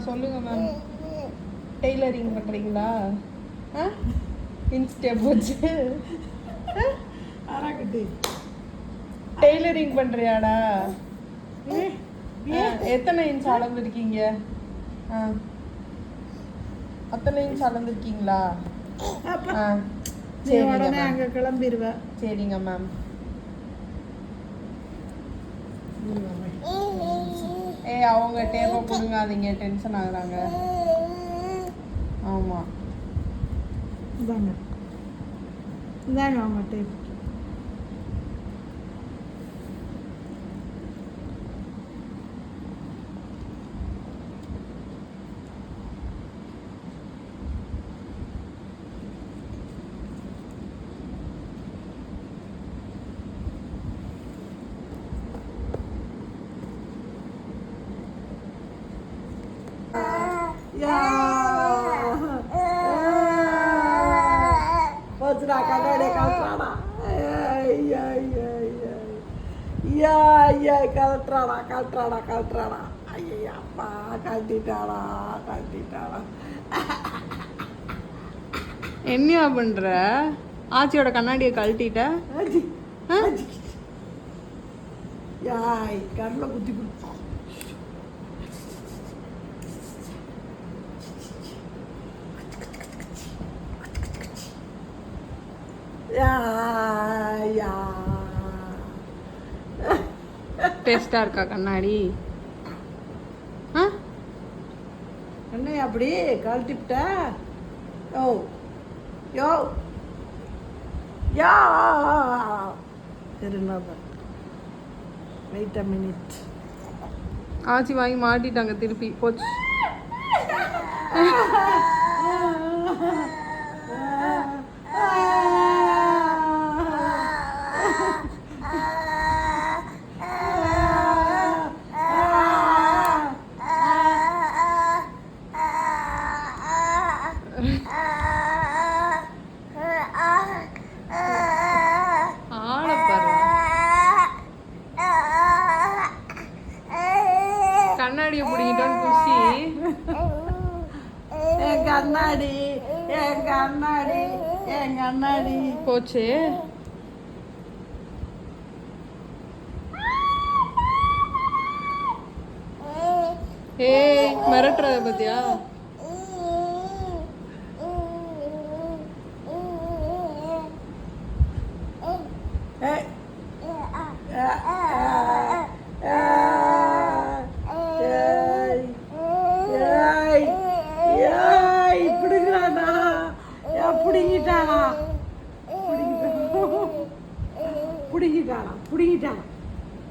சொல்லுங்க ma'am. Tailoring பண்ணுறீங்களா? இன்ஸ்டே போச்சு. ஆராக்கட்டி டெய்லரிங் பண்ணுறியாடா? எத்தனை இன்ச் அளந்துருக்கீங்க? அத்தனை இன்ச் அளந்துருக்கீங்களா? சரி, உடனே அங்கே கிளம்பிடுவேன். சரிங்க மேம். அவங்க டேப்பை கொடுங்காதீங்க, டென்ஷன் ஆகுறாங்க. ஆமாம், இந்தாங்க இந்தாங்க அவங்க டேப். போச்சுடா, கண்ணாடியை கலட்டுறாடா. கலட்டுறாடா. ஐயப்பா, கழட்டிட்டாடா. என்னையா பண்ற? ஆச்சியோட கண்ணாடியை கழட்டிட்ட? கண்ணில் குத்தி கொடுத்து டேஸ்டா இருக்கா கண்ணாடி? என்ன அப்படி கழட்டிவிட்ட? யோ யோ யா வெயிட் அ மினிட். ஆச்சி வாங்கி மாட்டிட்டாங்க திருப்பி. போச்சு. கண்ணாடியை பிடிக்கிட்டோன்னு குஷி. என் கண்ணாடி போச்சு. மிரட்டுறத பத்தியா?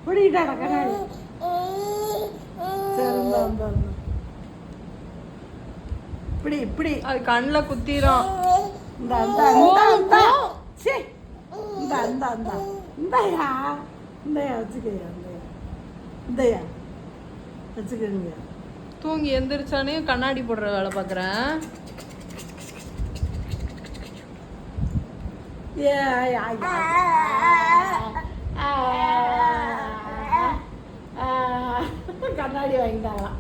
புடிக்கிட்டாடா கண்ணாடி. இப்படி அது கண்ணில் குத்திரும். வச்சுக்கோங்க. தூங்கி எந்திரிச்சானே கண்ணாடி போடுற வேலை பார்க்குறேன். கண்ணாடி வாங்கிட்டாங்களாம்.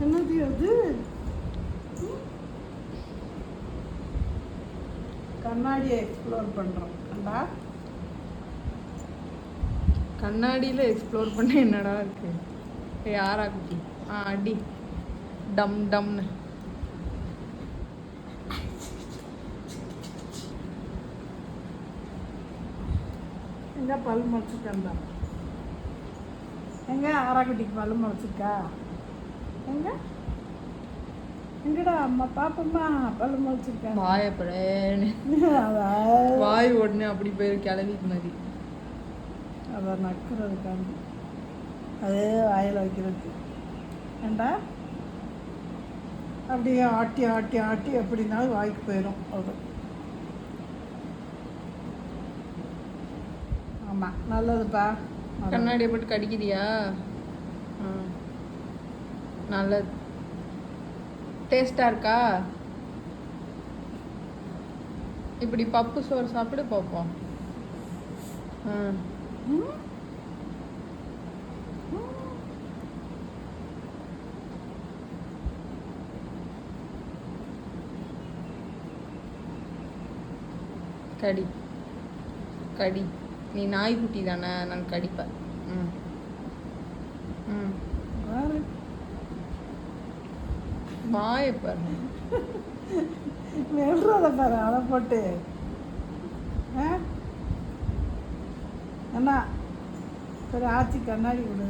என்னது அது? கண்ணாடியை எக்ஸ்ப்ளோர் பண்ணுறோம். கண்டா கண்ணாடியில் எக்ஸ்ப்ளோர் பண்ண என்னடா இருக்கு? யாரா குட்டி? அடி டம் டம்னு. எங்கே பல் முளைச்சிருக்கா? எங்கே ஆராக்குட்டிக்கு பல் முளைச்சிருக்கா? எங்கடா அம்மா பாப்பம்மா பல் முளைச்சிருக்கா? வாயப்படேன்னு வாய் உடனே அப்படி போயிரு கிளவிக்கு மாதிரி. அதை நக்குறதுக்காண்டி அதே வாயில் வைக்கிறதுக்கு. ஏண்டா அப்படியே ஆட்டி ஆட்டி ஆட்டி எப்படினாலும் வாய்க்கு போயிடும். அது ஆமாம், நல்லதுப்பா. கண்ணாடியை போட்டு கடிக்கிறியா? நல்லது. டேஸ்டாக இருக்கா? இப்படி பப்பு சோறு சாப்பிடு பார்ப்போம். ம்? ம். கடி கடி. நீ நாய்க்குட்டி தானே, நான் கடிப்பேன். ம் ம். பாரு. வாயை பாரு. வெல்றத பாரு அதை போட்டு. ஆ? அண்ணா சரி ஆச்சி கண்ணாடி கொடு.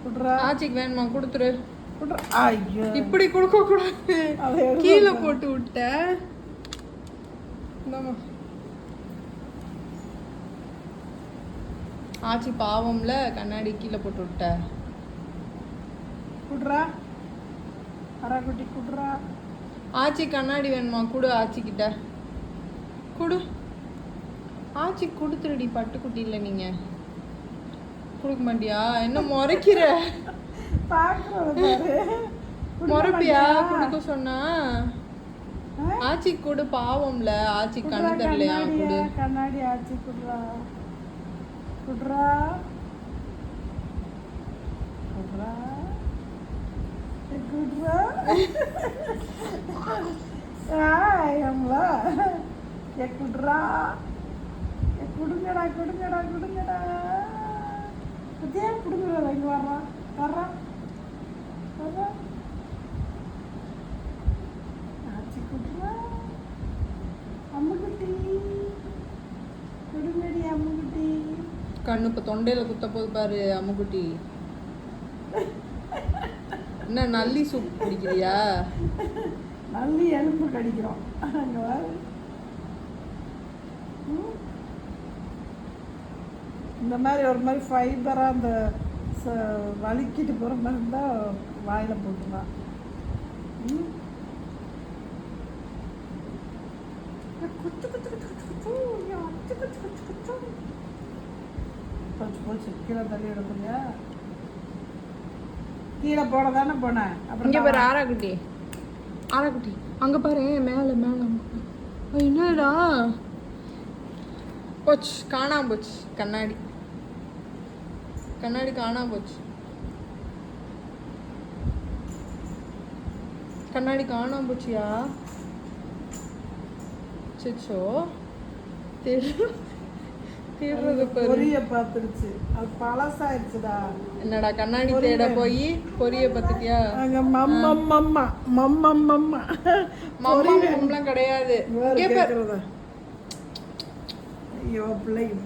குடுறா ஆச்சிக்கு வேணுமா? கொடுத்துரு. குடுறா. ஐயோ இப்படி கொடுக்க கூடாது, அதை எடுத்து கீழே வைப்பேன். போட்டு விட்ட. இந்தாம்மா. ஆச்சி பாவம்ல, கண்ணாடி கீழே போட்டு விட்ட. குடுறா. அரைக்குட்டி குடுறா. ஆச்சி கண்ணாடி வேணுமா? கொடு ஆச்சி கிட்ட. கொடு. ஆச்சி கொடுத்துருடி, பட்டுக்குட்டி இல்லை நீங்க. கொடுக்க மாட்டியா? என்ன முறைக்கிற? பார்க்கறத பாரு. குடுக்க முறைப்பியா? மாட்டியா? கொடுக்க சொன்னா ஆ? ஆச்சி கொடு, பாவம்ல. ஆச்சி குடுறா கண்ணு தரலையா? கண்ணாடிய, கொடு. கண்ணாடி ஆச்சி குடுறா. குடுறா. குடுறா. குடுறா. ஆயம்லா. குடுறா. குடுங்கடா குடுங்கடா குடுங்கடா. பத்தியா குடுங்கடா. இங்க வர்றா வர்றா வர்றா. ஆச்சி குடுறா. அம்முக்குட்டி குடுங்கடி அம்முக்குட்டி. கண்ணு இப்போ தொண்டையில குத்த போது பாரு அம்முக்குட்டி. என்ன நல்லி சூப் குடிக்கிறியா? நல்லி எலும்பு கடிக்கிறோம். அங்க பாரு. ம். இந்த மாதிரி ஒரு மாதிரி ஃபைபராக அந்த வலிக்கிட்டு போகிற மாதிரி இருந்தால் வாயில் போட்டுருவான். ம். குத்து குத்து குத்து குத்து குத்து. ஐயோ, குத்து குத்து குத்து குத்து. போச்சு போச்சு, கீழே தள்ளி விடக்கூடிய கீழே போட தானே போனேன். இங்க பாரு ஆராக்குட்டி. ஆராக்குட்டி அங்க பாரு, மேல மேல. என்னடா போச்சு, காணாம போச்சு. கண்ணாடி கண்ணாடி காணாம போச்சு. கண்ணாடி காணாம போச்சியா? சிச்சோ, தேடுறது பாரு. பொரிய பார்த்துருச்சு, அது பழசாயிடுச்சுடா. என்னடா கண்ணாடி தேட போய் பொரிய பார்த்துட்டியா? அங்க மம்மா மம்மா மம்மா மம்மா மம்மாலாம் கிடையாது. கேட்கறதா? ஐயோ பிள்ளைக்கு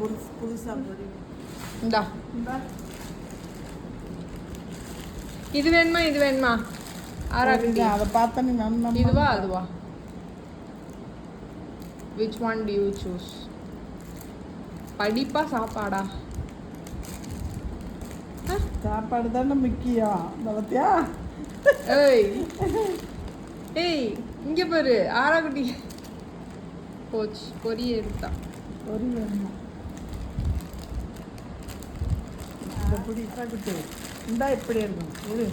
புதுசா பொரி. இந்தா, இந்தா. இது வேணுமா இது வேணுமா? ஆராக்குட்டி அதை பார்த்தா நீ மம்மா இதுவா அதுவா? which one do you choose? படிப்பா சாப்பாடா? சாப்பாடு தானே முக்கியம். இந்த பத்தியா? ஏய் ஏய், இங்க பாரு ஆராக்குட்டி போச்சு, பொரிய எடுத்தா. பொரி வேணுமா? இந்த பிடி குட்டி இந்தா இப்படி இருக்கும். இரு.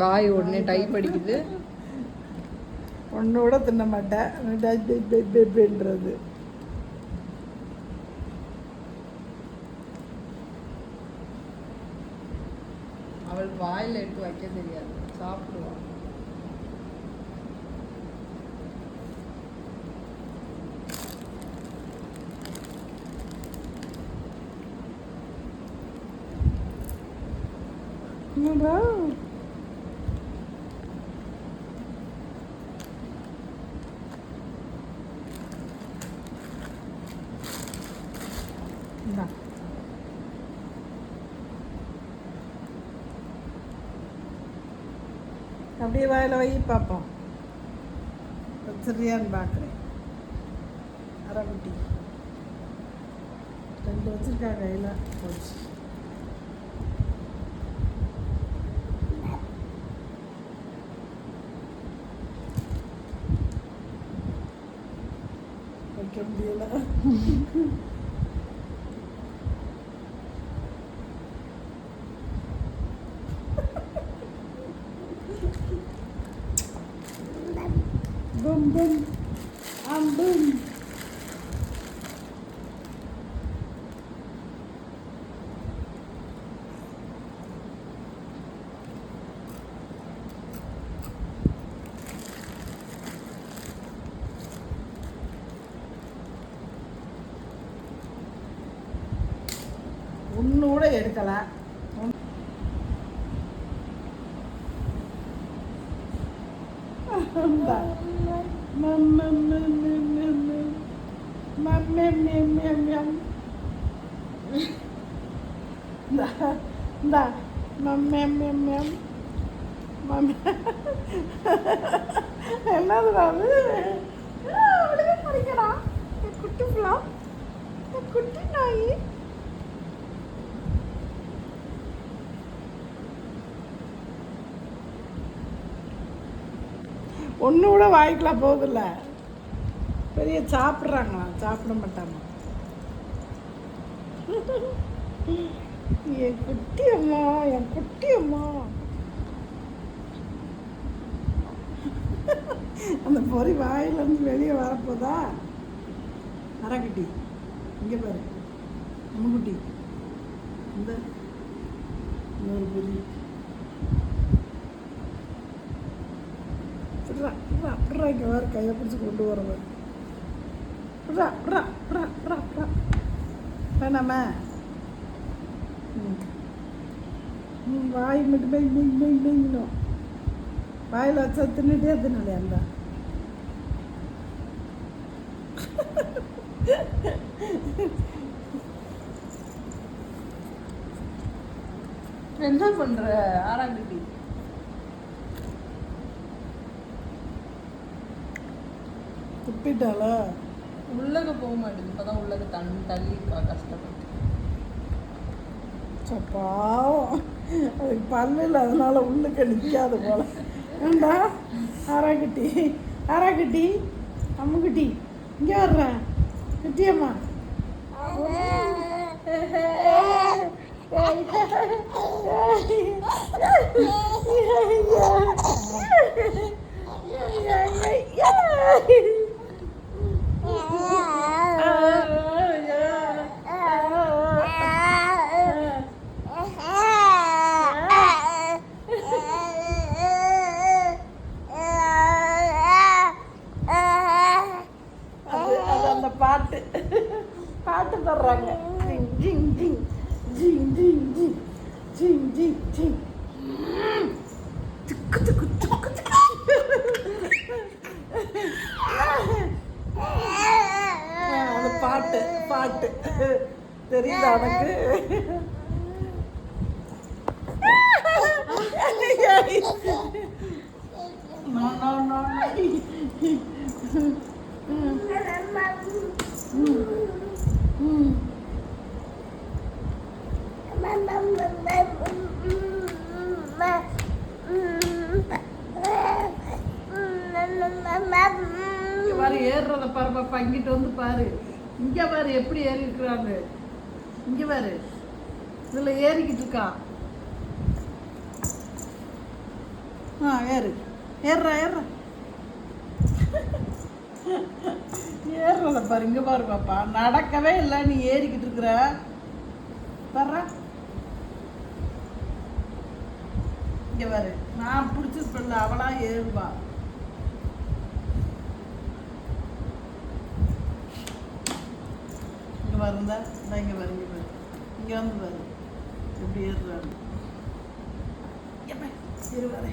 வாய் உடனே டைப் அடிக்குது. ஒன்று கூட தின்ன மாட்டேன்ன்றது. அவள் வாயில எடுத்து வைக்க தெரியாது, சாப்பிடுவா. என்னடா? இந்தா. அப்படியே வாயில வை பார்ப்போம். வச்சிருக்கியான்னு பார்க்குறேன். அரைக்குட்டி 2 வச்சிருக்கா கையில். போச்சு. வைக்க முடியல. அம்பும் அம்பும். ஒன்று கூட எடுக்கலை. என்னது படிக்கிறா குட்டி பிள்ளை, குட்டி நாய். ஒன்று கூட வாய்க்கலாம் போகுதில்ல. பெரிய சாப்பிட்றாங்களா? சாப்பிட மாட்டாங்க. என் குட்டி அம்மா, என் குட்டி அம்மா. அந்த பொறி வாயிலேருந்து வெளியே வரப்போதா? அரைக்குட்டி இங்கே பாரு, அம்முக்குட்டி. இந்த இன்னொரு பொறி. இங்கே வேறு கையை பிடிச்சி கொண்டு வரவன். வேணாமா? வாய் மட்டும் மெய்ங்கணும். வாயில் வச்சா தின்னுட்டே தின்னாலே அந்த என்ன பண்ற ஆறாங்குட்டி? துப்பிட்டாளா? உள்ளக போக மாட்டேங்குது. இப்பதான் உள்ளக தள்ளி கஷ்டப்பட்டு. பாவம், அதுக்கு பல்லு இல்லை, அதனால உள்ளுக்க நிற்காது போல. ஏண்டா ஆறாக்குட்டி, ஆறாக்குட்டி, அம்முக்குட்டி இங்கே வர்றேன். குட்டியம்மா பாட்டு பாட்டு தர்றாங்க. ஜிங் ஜிங் ஜிங் ஜிங் ஜிங் ஜிங் ஜிங் ஜிங் ஜிங் துக்கு துக்கு துக்கு துக்கு. அது பாட்டு பாட்டு தெரியுதா உனக்கு? No, no, no, பாரு ஏறுறத பாரு பாப்பா. இங்கிட்ட வந்து பாரு, இங்க பாரு எப்படி ஏறி இருக்கிறாங்க. இங்க பாரு, இதுல ஏறிக்கிட்டு இருக்கான். ஏறு, ஏறுறா ஏறுறா. ஏறுறத பாரு, இங்க பாரு பாப்பா. நடக்கவே இல்லை, நீ ஏறிக்கிட்டு இருக்கிற பாரு. இங்க பாரு, நான் பிடிச்சிருப்பேன்ல, அவளா ஏறுவா. இங்க பாருந்தா, இங்க பாரு, இங்க பாரு, இங்க வந்து பாரு எப்படி ஏறுறாரு. இருவாரே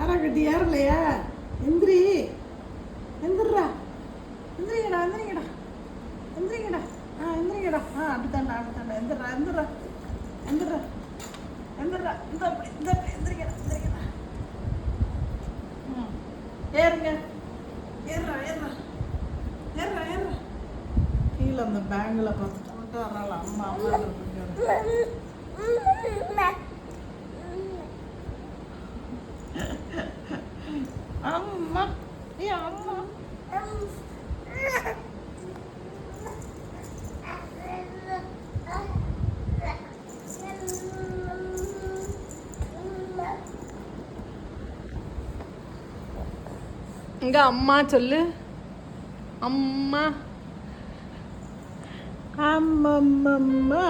ஆறாக்கட்டி ஏறலையா? எந்திரி, எந்திரா, எந்திரிங்கடா, எந்திரிங்கடா, எந்திரிங்கடா. எந்திரிங்கடா. அப்படித்தாண்டா, அப்படித்தாண்டா. எந்திரா, எந்திரா, எந்திரா, எந்திரா. இந்த அப்படி, இந்த அப்படி எந்திரிங்கடா, எந்திரிங்கடா. ஏறுங்க, ஏறுறா, ஏறுறா, ஏறுறா, ஏறுறா. கீழே அந்த பேங்கில் பார்த்துட்டு அதனால அம்மா அம்மா அம்மா ஏ அம்மா இங்க அம்மா சொல்லு. அம்மா. அம்மம்மம்மா